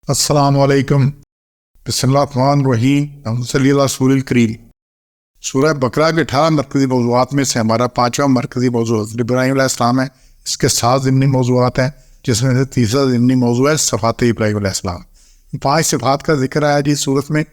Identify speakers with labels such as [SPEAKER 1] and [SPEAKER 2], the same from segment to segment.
[SPEAKER 1] السلام علیکم، بسم اللہ الرحمن الرحیم، محمد صلی اللہ رسول الکریم۔ سورہ بقرہ کے 18 مرکزی موضوعات میں سے ہمارا 5واں مرکزی موضوع حضرت ابراہیم علیہ السلام ہے۔ اس کے 7 ضمنی موضوعات ہیں، جس میں سے تیسرا ضمنی موضوع ہے صفات ابراہیم علیہ السلام۔ 5 صفات کا ذکر آیا جی صورت میں۔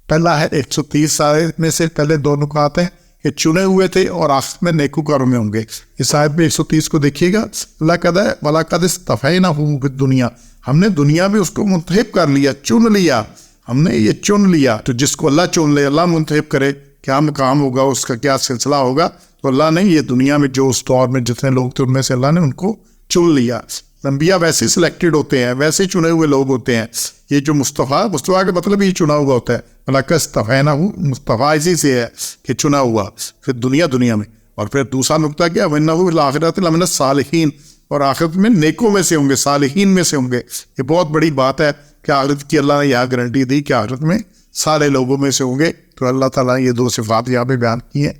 [SPEAKER 1] پہلا ہے 130 آیت میں سے پہلے 2 نکات ہیں کہ چنے ہوئے تھے اور آخرت میں نیکوکاروں میں ہوں گے۔ اس آیت میں 130 کو دیکھیے گا، اللہ کہتا ہے وَلَقَدِ اسْتَفَيْنَاهُ فِي الدُّنْيَا، ہم نے دنیا میں اس کو منتخب کر لیا، چن لیا، ہم نے یہ چن لیا۔ تو جس کو اللہ چن لے، اللہ منتخب کرے، کیا مقام ہوگا، اس کا کیا سلسلہ ہوگا، تو اللہ نے یہ دنیا میں جو اس دور میں جتنے لوگ تھے ان میں سے اللہ نے ان کو چن لیا۔ انبیاء ویسے سلیکٹڈ ہوتے ہیں، ویسے چنے ہوئے لوگ ہوتے ہیں۔ یہ جو مصطفیٰ کا مطلب یہ چنا ہوا ہوتا ہے، وَلَقَدِ اسْتَفَيْنَاهُ، مصطفیٰ اسی سے ہے کہ چنا ہوا، پھر دنیا میں۔ اور پھر دوسرا نقطہ کیا، وَإِنَّهُ فِي الْآخِرَةِ لَمِنَ الصَّالِحِينَ، اور آخرت میں نیکوں میں سے ہوں گے، صالحین میں سے ہوں گے۔ یہ بہت بڑی بات ہے کہ آخرت کی اللہ نے یہاں گارنٹی دی کہ آخرت میں سارے لوگوں میں سے ہوں گے۔ تو اللہ تعالیٰ نے یہ 2 صفات یہاں پہ بیان کی ہیں۔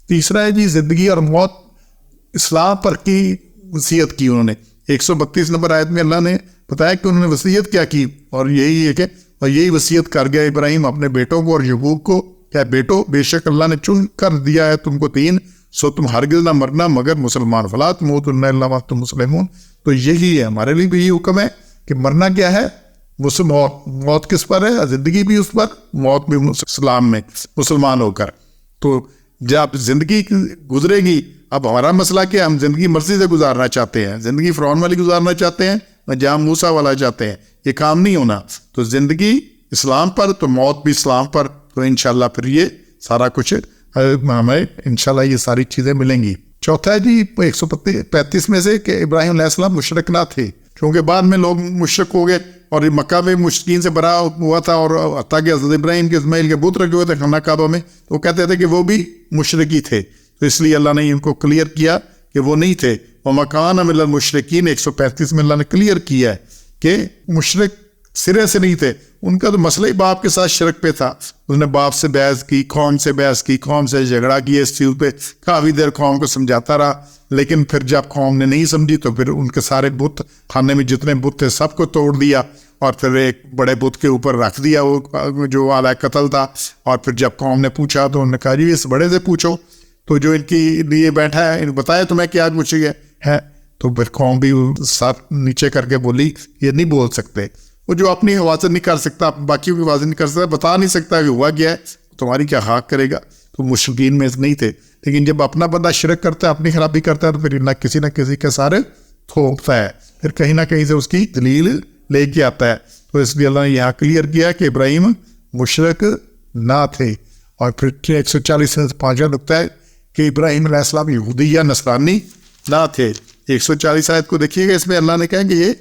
[SPEAKER 1] تیسرا ہے جی زندگی اور موت، اسلام پر کی وصیت کی انہوں نے۔ 132 نمبر آیت میں اللہ نے بتایا کہ انہوں نے وصیت کیا کی، اور یہی ہے کہ اور یہی وصیت کر گیا ابراہیم اپنے بیٹوں کو اور یعقوب کو، کہ بیٹو بے شک اللہ نے چن کر دیا ہے تم کو دین، سو تم ہرگز نہ مرنا مگر مسلمان، فلا تموتن الا وانتم مسلمون۔ تو یہی ہے ہمارے لیے بھی، یہ حکم ہے کہ مرنا کیا ہے، موت کس پر ہے، زندگی بھی اس پر، موت بھی اسلام میں مسلمان ہو کر۔ تو جب زندگی گزرے گی، اب ہمارا مسئلہ کیا، ہم زندگی مرضی سے گزارنا چاہتے ہیں، زندگی فرعون والی گزارنا چاہتے ہیں، جہاں موسیٰ والا چاہتے ہیں، یہ کام نہیں ہونا۔ تو زندگی اسلام پر تو موت بھی اسلام پر، تو انشاءاللہ پھر یہ سارا کچھ ہمیں انشاءاللہ یہ ساری چیزیں ملیں گی۔ چوتھا ہے جی 135 میں سے کہ ابراہیم علیہ السلام مشرک نہ تھے، کیونکہ بعد میں لوگ مشرک ہو گئے، اور مکہ میں مشرکین سے برا ہوا تھا، اور حتیٰ کہ حضرت ابراہیم کے اسماعیل کے بت رکھے ہوئے تھے خانہ کعبہ میں، تو وہ کہتے تھے کہ وہ بھی مشرکی تھے۔ تو اس لیے اللہ نے ان کو کلیئر کیا کہ وہ نہیں تھے۔ وَمَا كَانَ مِنَ الْمُشْرِكِينَ 135 میں اللہ نے کلیئر کیا ہے کہ مشرک سرے سے نہیں تھے۔ ان کا تو مسئلہ ہی باپ کے ساتھ شرک پہ تھا، انہوں نے باپ سے بحث کی، قوم سے بحث کی، قوم سے جھگڑا کیا اس چیز پہ، کافی دیر قوم کو سمجھاتا رہا، لیکن پھر جب قوم نے نہیں سمجھی تو پھر ان کے سارے بت خانے میں جتنے بت تھے سب کو توڑ دیا، اور پھر ایک بڑے بت کے اوپر رکھ دیا وہ جو اعلیٰ قتل تھا۔ اور پھر جب قوم نے پوچھا تو انہوں نے کہا جی اس بڑے سے پوچھو، تو جو ان کی لیے بیٹھا ہے، ان بتایا تمہیں کیا پوچھے ہے، تو پھر قوم بھی ساتھ نیچے کر کے بولی یہ نہیں بول سکتے، وہ جو اپنی حفاظت نہیں کر سکتا، باقیوں کی حفاظت نہیں کر سکتا، بتا نہیں سکتا کہ ہوا کیا ہے، تمہاری کیا حق کرے گا۔ تو مشرکین میں نہیں تھے، لیکن جب اپنا بندہ شرک کرتا ہے، اپنی خرابی کرتا ہے، تو پھر نہ کسی کے سارے تھوپتا ہے، پھر کہیں نہ کہیں سے اس کی دلیل لے کے آتا ہے۔ تو اس لیے اللہ نے یہاں کلیئر کیا کہ ابراہیم مشرک نہ تھے۔ اور پھر 140 سے 5واں نقطہ ہے کہ ابراہیم علیہ السلام یہودی یا نصرانی نہ تھے۔ 140 آیت کو دیکھیے گا، اس میں اللہ نے کہا کہ یہ،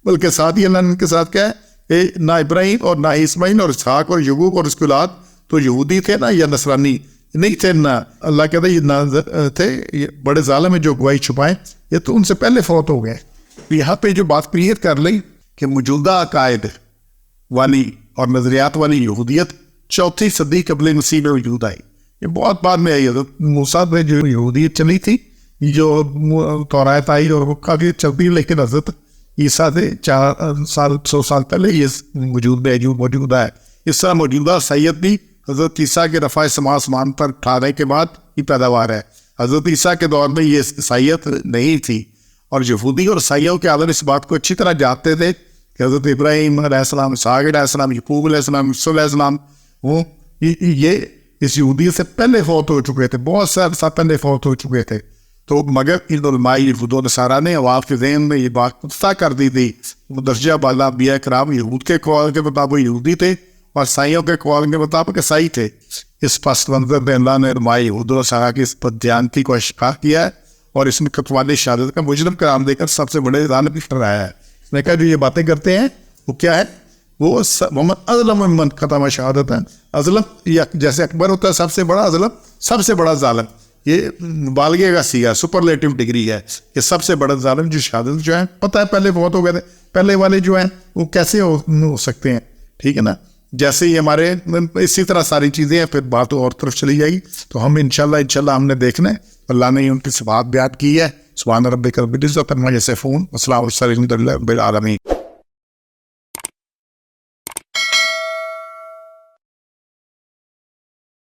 [SPEAKER 1] بلکہ ساتھ ہی اللہ نے ان کے ساتھ کہا ہے نہ ابراہیم اور نہ اسماعیل اور اسحاق اور یعقوب اور اس کی اولاد تو یہودی تھے نہ یا نصرانی نہیں تھے، نہ اللہ کہتا ہے یہ نہ تھے، یہ بڑے ظالم ہیں جو گواہی چھپائیں، یہ تو ان سے پہلے فوت ہو گئے۔ یہاں پہ جو بات کلیئر کر لئی کہ موجودہ عقائد والی اور نظریات والی یہودیت 4 صدی قبل مسیح میں وجود آئی، یہ بہت بعد میں آئی۔ حضرت موسیٰ میں جو یہودیت چلی تھی، جو تورات آئی اور وہ کافی چلتی، لیکن حضرت عیسیٰ سے 100 سال پہلے یہ وجود میں موجود ہے۔ اس طرح موجودہ سید بھی حضرت عیسیٰ کے رفع سما آسمان پر اٹھانے کے بعد کی پیداوار ہے۔ حضرت عیسیٰ کے دور میں یہ عیسائیت نہیں تھی، اور یہودی اور عیسائیوں کے عالم اس بات کو اچھی طرح جانتے تھے کہ حضرت ابراہیم علیہ السلام، اسحاق علیہ السلام، یعقوب علیہ السلام، یوسف علیہ السلام، وہ یہ اس یہودیت سے پہلے فوت ہو چکے تھے، بہت سے عرصہ پہلے فوت ہو چکے تھے۔ تو مگر ان علماء یہود و نصارہ نے عوام کے ذہن میں یہ بات پختہ کر دی تھی، درجہ بالا انبیاء کرام یہود کے قول کے مطابق یہودی تھے اور عیسائیوں کے قول کے مطابق عیسائی تھے۔ اس پس منظر میں اللہ نے علماء یہود و نصارہ کی اس بددیانتی کو اشکار کیا ہے، اور اس میں کتمان شہادت کا مجرم قرار دے کر سب سے بڑے ظالم ٹھہرایا ہے۔ اس نے کہا جو یہ باتیں کرتے ہیں وہ کیا ہے، وہ محمد اظلم ممن ختم شہادت ہے۔ اظلم جیسے اکبر ہوتا ہے سب سے بڑا، اظلم سب سے بڑا ظالم، یہ بالغے کا سیگا، سپرلیٹو ڈگری ہے، یہ سب سے بڑا ظالم جو شہادت جو ہے، پتہ ہے پہلے بہت ہو گئے تھے، پہلے والے جو ہیں وہ کیسے ہو سکتے ہیں، ٹھیک ہے نا۔ جیسے ہی ہمارے اسی طرح ساری چیزیں ہیں، پھر بات اور طرف چلی جائے گی۔ تو ہم انشاءاللہ ہم نے دیکھنا ہے، اللہ نے ان کی صفات بیان کی ہے۔ سبحان ربک رب العزت عما یصفون، والسلام علی المرسلین، الحمد للہ رب العالمین۔